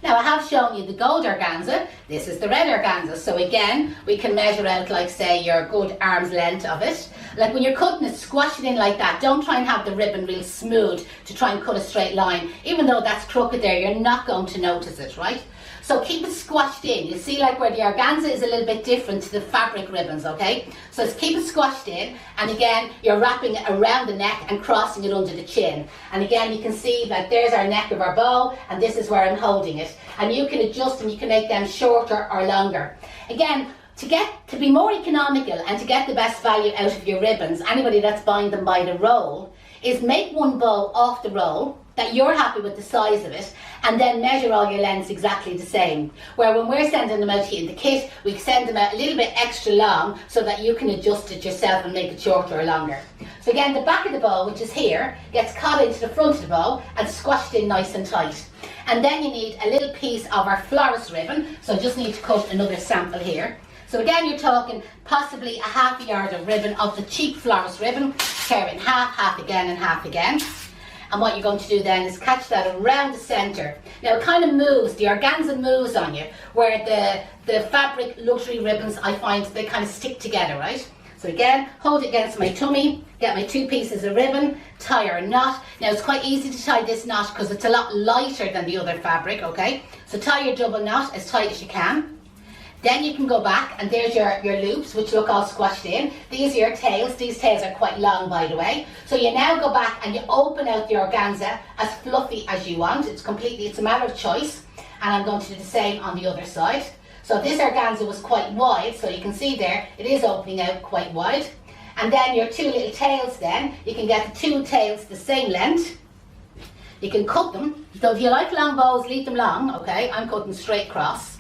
Now I have shown you the gold organza, this is the red organza. So again, we can measure out like say your good arm's length of it. Like when you're cutting it, squash it in like that. Don't try and have the ribbon real smooth to try and cut a straight line. Even though that's crooked there, you're not going to notice it, right? So keep it squashed in. You see like where the organza is a little bit different to the fabric ribbons, okay? So let's keep it squashed in, and again, you're wrapping it around the neck and crossing it under the chin. And again, you can see that there's our neck of our bow, and this is where I'm holding it. And you can adjust and you can make them shorter or longer. Again, to be more economical and to get the best value out of your ribbons, anybody that's buying them by the roll, is make one bow off the roll that you're happy with the size of it, and then measure all your lengths exactly the same. Where when we're sending them out here in the kit, we send them out a little bit extra long so that you can adjust it yourself and make it shorter or longer. So again, the back of the bow, which is here, gets caught into the front of the bow and squashed in nice and tight. And then you need a little piece of our florist ribbon, so I just need to cut another sample here. So again, you're talking possibly a half a yard of ribbon of the cheap florist ribbon, tear in half, half again and half again. And what you're going to do then is catch that around the centre. Now it kind of moves, the organza moves on you, where the fabric luxury ribbons, I find they kind of stick together, right? So again, hold it against my tummy, get my 2 pieces of ribbon, tie a knot. Now it's quite easy to tie this knot because it's a lot lighter than the other fabric, okay? So tie your double knot as tight as you can. Then you can go back, and there's your loops, which look all squashed in. These are your tails. These tails are quite long, by the way. So you now go back and you open out the organza as fluffy as you want. It's a matter of choice. And I'm going to do the same on the other side. So this organza was quite wide, so you can see there, it is opening out quite wide. And then your 2 little tails then, you can get the 2 tails the same length. You can cut them. So if you like long bows, leave them long, okay? I'm cutting straight across.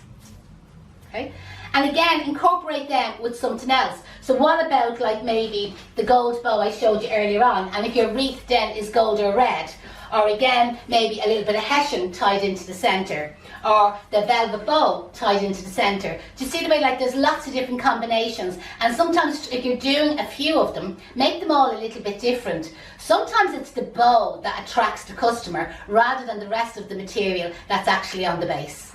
Okay. And again, incorporate them with something else. So what about like maybe the gold bow I showed you earlier on, and if your wreath then is gold or red, or again maybe a little bit of hessian tied into the centre, or the velvet bow tied into the centre. Do you see the way like there's lots of different combinations, and sometimes if you're doing a few of them, make them all a little bit different. Sometimes it's the bow that attracts the customer rather than the rest of the material that's actually on the base.